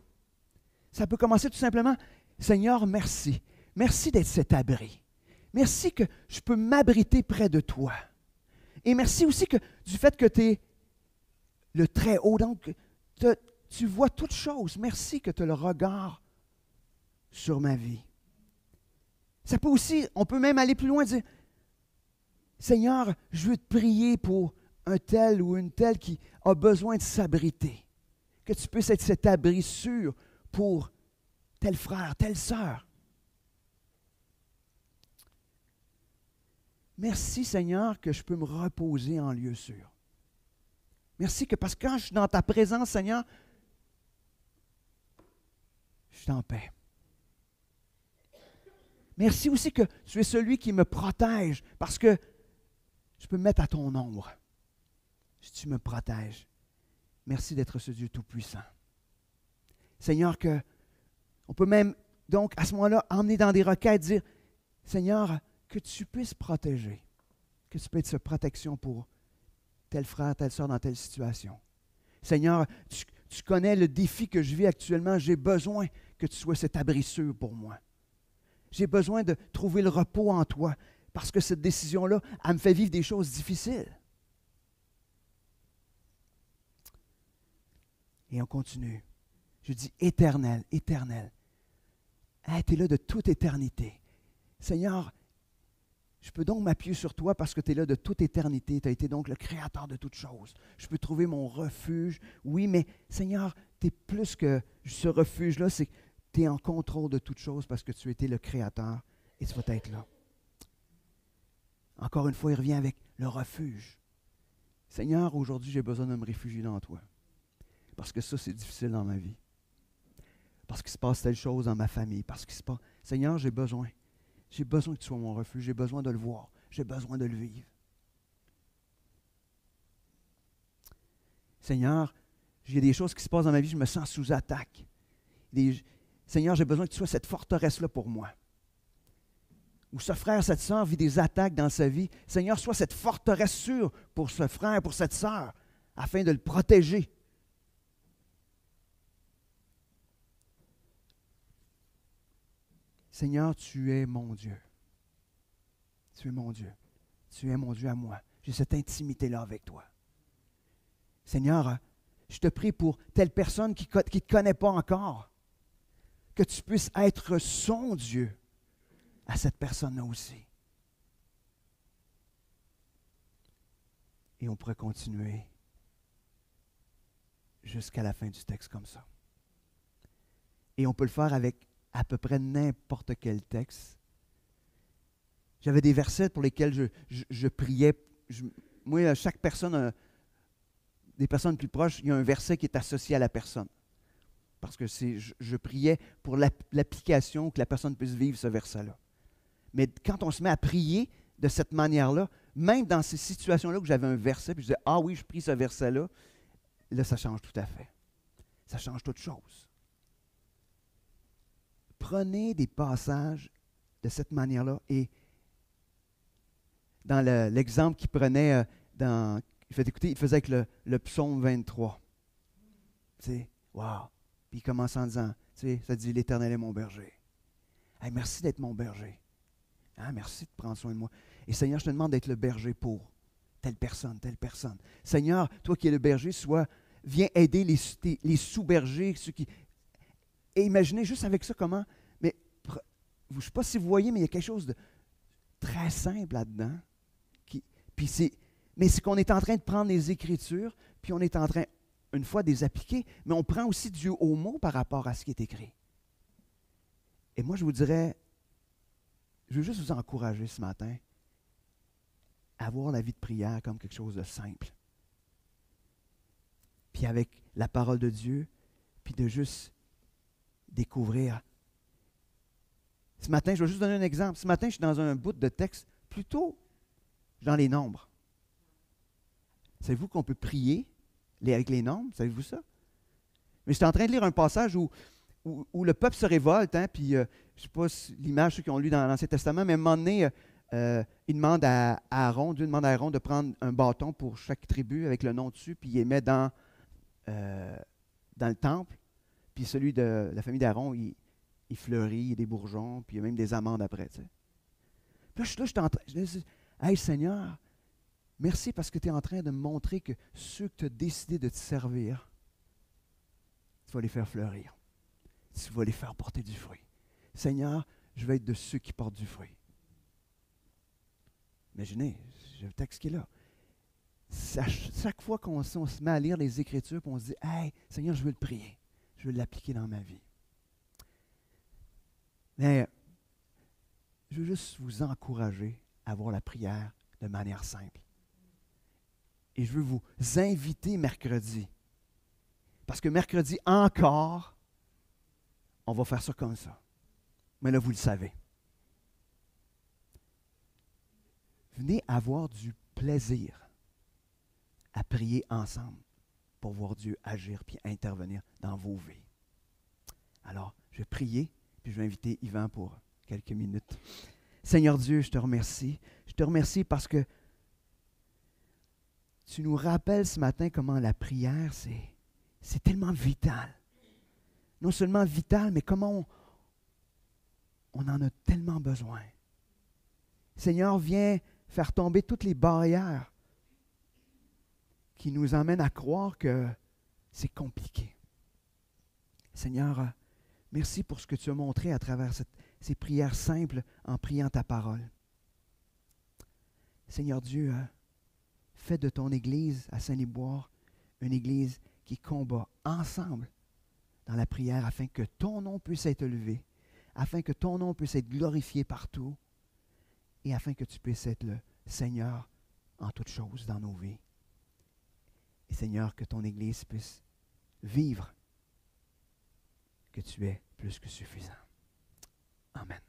Ça peut commencer tout simplement, Seigneur, merci. Merci d'être cet abri. Merci que je peux m'abriter près de toi. Et merci aussi du fait que tu es le Très-Haut. Donc, tu vois toutes choses. Merci que tu as le regard sur ma vie. Ça peut aussi, on peut même aller plus loin et dire, Seigneur, je veux te prier pour un tel ou une telle qui a besoin de s'abriter. Que tu puisses être cet abri sûr pour tel frère, telle sœur. Merci Seigneur que je peux me reposer en lieu sûr. Merci que parce que quand je suis dans ta présence, Seigneur, je suis en paix. Merci aussi que tu es celui qui me protège parce que je peux me mettre à ton ombre. Si tu me protèges. Merci d'être ce Dieu tout-puissant. Seigneur, on peut même, donc, à ce moment-là, emmener dans des requêtes, dire, Seigneur, que tu puisses protéger, que tu puisses être cette protection pour tel frère, telle sœur dans telle situation. Seigneur, tu connais le défi que je vis actuellement. J'ai besoin que tu sois cet abri sûr pour moi. J'ai besoin de trouver le repos en toi parce que cette décision-là, elle me fait vivre des choses difficiles. Et on continue. Je dis éternel, éternel. Hey, tu es là de toute éternité. Seigneur, je peux donc m'appuyer sur toi parce que tu es là de toute éternité. Tu as été donc le créateur de toutes choses. Je peux trouver mon refuge. Oui, mais Seigneur, tu es plus que ce refuge-là, c'est que tu es en contrôle de toutes choses parce que tu as été le créateur et tu vas être là. Encore une fois, il revient avec le refuge. Seigneur, aujourd'hui, j'ai besoin de me réfugier dans toi. Parce que ça, c'est difficile dans ma vie. Parce qu'il se passe telle chose dans ma famille. Parce qu'il se passe... Seigneur, j'ai besoin. J'ai besoin que tu sois mon refuge. J'ai besoin de le voir. J'ai besoin de le vivre. Seigneur, il y a des choses qui se passent dans ma vie, je me sens sous attaque. Seigneur, j'ai besoin que tu sois cette forteresse-là pour moi. Ou ce frère, cette sœur vit des attaques dans sa vie. Seigneur, sois cette forteresse sûre pour ce frère, pour cette sœur, afin de le protéger. Seigneur, tu es mon Dieu. Tu es mon Dieu. Tu es mon Dieu à moi. J'ai cette intimité-là avec toi. Seigneur, je te prie pour telle personne qui ne te connaît pas encore, que tu puisses être son Dieu à cette personne-là aussi. Et on pourrait continuer jusqu'à la fin du texte comme ça. Et on peut le faire avec à peu près n'importe quel texte. J'avais des versets pour lesquels je priais. Moi, chaque personne, des personnes plus proches, il y a un verset qui est associé à la personne. Parce que je priais pour l'application, que la personne puisse vivre ce verset-là. Mais quand on se met à prier de cette manière-là, même dans ces situations-là où j'avais un verset, puis je disais, ah oui, je prie ce verset-là, là, ça change tout à fait. Ça change toute chose. Prenez des passages de cette manière-là et dans l'exemple qu'il prenait il faisait avec le psaume 23. Tu sais, wow! Puis il commence en disant, tu sais, ça dit, l'Éternel est mon berger. Hey, merci d'être mon berger. Hein, merci de prendre soin de moi. Et Seigneur, je te demande d'être le berger pour telle personne, telle personne. Seigneur, toi qui es le berger, viens aider les sous-bergers, ceux qui... Et imaginez juste avec ça comment, mais je ne sais pas si vous voyez, mais il y a quelque chose de très simple là-dedans. Mais c'est qu'on est en train de prendre les Écritures, puis on est en train, une fois, de les appliquer, mais on prend aussi Dieu au mot par rapport à ce qui est écrit. Et moi, je vous dirais, je veux juste vous encourager ce matin à voir la vie de prière comme quelque chose de simple. Puis avec la parole de Dieu, puis de juste découvrir. Ce matin, je vais juste donner un exemple. Ce matin, je suis dans un bout de texte plutôt dans les nombres. Savez-vous qu'on peut prier avec les nombres? Savez-vous ça? Mais j'étais en train de lire un passage où le peuple se révolte, hein, puis je ne sais pas si l'image, ceux qui ont lu dans l'Ancien Testament, mais à un moment donné, Dieu demande à Aaron de prendre un bâton pour chaque tribu avec le nom dessus, puis il les met dans dans le temple, puis celui de la famille d'Aaron, il fleurit, il y a des bourgeons, puis il y a même des amandes après. Tu sais. Puis là, je suis en train, je dis, hey Seigneur, merci parce que tu es en train de me montrer que ceux que tu as décidé de te servir, tu vas les faire fleurir. Tu vas les faire porter du fruit. Seigneur, je vais être de ceux qui portent du fruit. Imaginez, j'ai le texte qui est là. Chaque fois qu'on se met à lire les Écritures, puis on se dit, hey, Seigneur, je veux le prier. Je veux l'appliquer dans ma vie. Mais je veux juste vous encourager à voir la prière de manière simple. Et je veux vous inviter mercredi. Parce que mercredi encore, on va faire ça comme ça. Mais là, vous le savez. Venez avoir du plaisir à prier ensemble pour voir Dieu agir puis intervenir dans vos vies. Alors, je vais prier, puis je vais inviter Yvan pour quelques minutes. Seigneur Dieu, je te remercie. Je te remercie parce que tu nous rappelles ce matin comment la prière, c'est tellement vital. Non seulement vital, mais comment on en a tellement besoin. Seigneur, viens faire tomber toutes les barrières qui nous emmènent à croire que c'est compliqué. Seigneur, merci pour ce que tu as montré à travers ces prières simples en priant ta parole. Seigneur Dieu, fais de ton Église à Saint-Liboire une Église qui combat ensemble dans la prière afin que ton nom puisse être élevé, afin que ton nom puisse être glorifié partout et afin que tu puisses être le Seigneur en toutes choses dans nos vies. Et Seigneur, que ton Église puisse vivre que tu es plus que suffisant. Amen.